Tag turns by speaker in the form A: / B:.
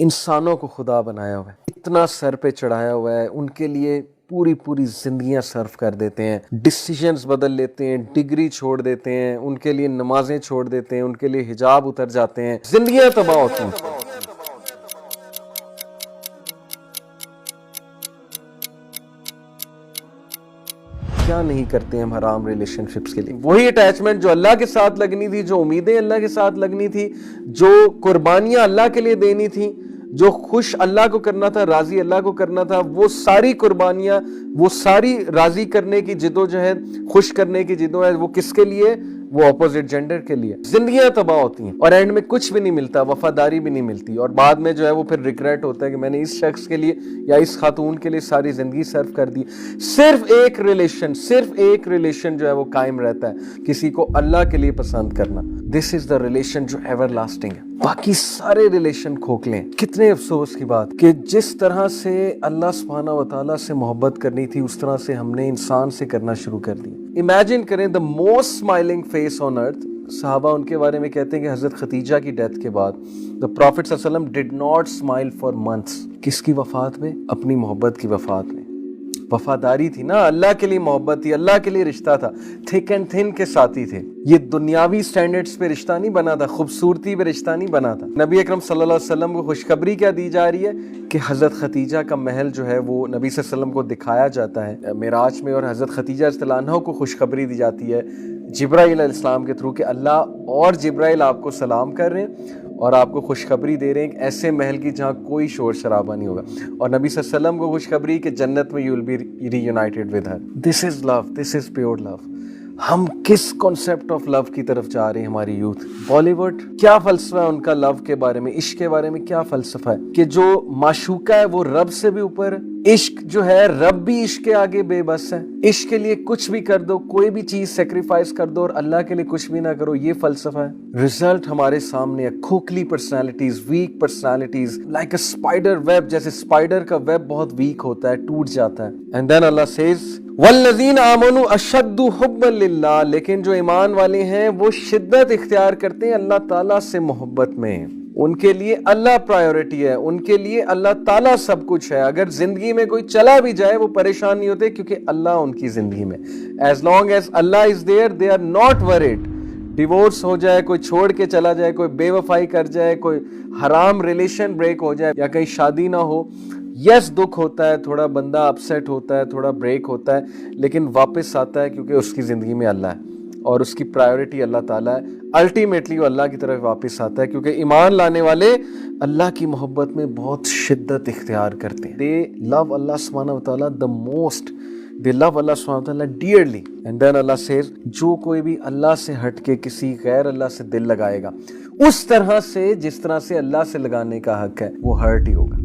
A: انسانوں کو خدا بنایا ہوا ہے، اتنا سر پہ چڑھایا ہوا ہے، ان کے لیے پوری پوری زندگیاں صرف کر دیتے ہیں، ڈیسیجنز بدل لیتے ہیں، ڈگری چھوڑ دیتے ہیں، ان کے لیے نمازیں چھوڑ دیتے ہیں، ان کے لیے حجاب اتر جاتے ہیں، زندگیاں تباہ ہوتی ہیں۔ کیا نہیں کرتے ہم حرام ریلیشن شپس کے لیے؟ وہی اٹیچمنٹ جو اللہ کے ساتھ لگنی تھی، جو امیدیں اللہ کے ساتھ لگنی تھی، جو قربانیاں اللہ کے لیے دینی تھی، جو خوش اللہ کو کرنا تھا، راضی اللہ کو کرنا تھا، وہ ساری قربانیاں، وہ ساری راضی کرنے کی جدوجہد، خوش کرنے کی جدوجہد، وہ کس کے لیے؟ وہ اپوزٹ جینڈر کے لیے۔ زندگیاں تباہ ہوتی ہیں اور اینڈ میں کچھ بھی نہیں ملتا، وفاداری بھی نہیں ملتی، اور بعد میں جو ہے وہ پھر ریگریٹ ہوتا ہے کہ میں نے اس شخص کے لیے یا اس خاتون کے لیے ساری زندگی صرف کر دی۔ صرف ایک ریلیشن جو ہے وہ قائم رہتا ہے، کسی کو اللہ کے لیے پسند کرنا۔ دس از دا ریلیشن جو ایور لاسٹنگ ہے، باقی سارے ریلیشن کھوکھلے ہیں۔ کتنے افسوس کی بات کہ جس طرح سے اللہ سبحانہ و تعالیٰ سے محبت کرنی تھی، اس طرح سے ہم نے انسان سے کرنا شروع کر دی۔ امیجن کریں the most smiling face on earth، صحابہ ان کے بارے میں کہتے ہیں کہ حضرت خدیجہ کی ڈیتھ کے بعد the Prophet صلی اللہ علیہ وسلم did not smile for months۔ کس کی وفات میں؟ اپنی محبت کی وفات میں۔ وفاداری تھی نا، اللہ کے لیے محبت تھی، اللہ کے لیے رشتہ تھا، تھک اینڈ تھن کے ساتھی تھے۔ یہ دنیاوی سٹینڈرڈز پہ رشتہ نہیں بنا تھا، خوبصورتی پہ رشتہ نہیں بنا تھا۔ نبی اکرم صلی اللہ علیہ وسلم کو خوشخبری کیا دی جا رہی ہے کہ حضرت خدیجہ کا محل جو ہے وہ نبی صلی اللہ علیہ وسلم کو دکھایا جاتا ہے معراج میں، اور حضرت خدیجہ رضی اللہ عنہا کو خوشخبری دی جاتی ہے جبرائیل علیہ السلام کے تھرو کہ اللہ اور جبرائیل آپ کو سلام کر رہے ہیں اور آپ کو خوشخبری دے رہے ہیں کہ ایسے محل کی جہاں کوئی شور شرابہ نہیں ہوگا، اور نبی صلی اللہ علیہ وسلم کو خوشخبری کہ جنت میں you will be reunited with her۔ This is love, this is pure love۔ ہم کس کانسیپٹ آف لو کی طرف جا رہے ہیں؟ ہماری یوتھ بالی ووڈ کیا فلسفہ ہے ان کا لو کے بارے میں، عشق کے بارے میں کیا فلسفہ ہے کہ جو معشوقہ ہے وہ رب سے بھی اوپر، عشق جو ہے رب بھی عشق کے آگے بے بس ہے، عشق کے لیے کچھ بھی کر دو، کوئی بھی چیز سیکریفائز کر دو، اور اللہ کے لیے کچھ بھی نہ کرو، یہ فلسفہ ہے۔ رزلٹ ہمارے سامنے ہے، کھوکھلی personalities, weak personalities, like a spider web, جیسے اسپائڈر کا ویب بہت ویک ہوتا ہے، ٹوٹ جاتا ہے۔ اینڈ دین اللہ سیز والذین آمنوا اشد حبا للہ، لیکن جو ایمان والے ہیں وہ شدت اختیار کرتے ہیں اللہ تعالیٰ سے محبت میں، ان کے لیے اللہ پرائیورٹی ہے، ان کے لیے اللہ تعالیٰ سب کچھ ہے۔ اگر زندگی میں کوئی چلا بھی جائے وہ پریشان نہیں ہوتے، کیونکہ اللہ ان کی زندگی میں، as long as Allah is there they are not worried. Divorce ہو جائے، کوئی چھوڑ کے چلا جائے، کوئی بے وفائی کر جائے، کوئی حرام ریلیشن بریک ہو جائے، یا کہیں شادی نہ ہو، یس دکھ ہوتا ہے، تھوڑا بندہ اپسیٹ ہوتا ہے، تھوڑا بریک ہوتا ہے، لیکن واپس آتا ہے کیونکہ اس کی زندگی میں اللہ ہے اور اس کی پرائیورٹی اللہ تعالیٰ ہے۔ الٹیمیٹلی وہ اللہ کی طرف واپس آتا ہے، کیونکہ ایمان لانے والے اللہ کی محبت میں بہت شدت اختیار کرتے ہیں۔ دے لو اللہ سبحانہ و تعالیٰ the most، they love اللہ سبحانہ و تعالیٰ dearly۔ and then Allah says جو کوئی بھی اللہ سے ہٹ کے کسی غیر اللہ سے دل لگائے گا، اس طرح سے جس طرح سے اللہ سے لگانے کا حق ہے، وہ ہرٹ ہی ہوگا۔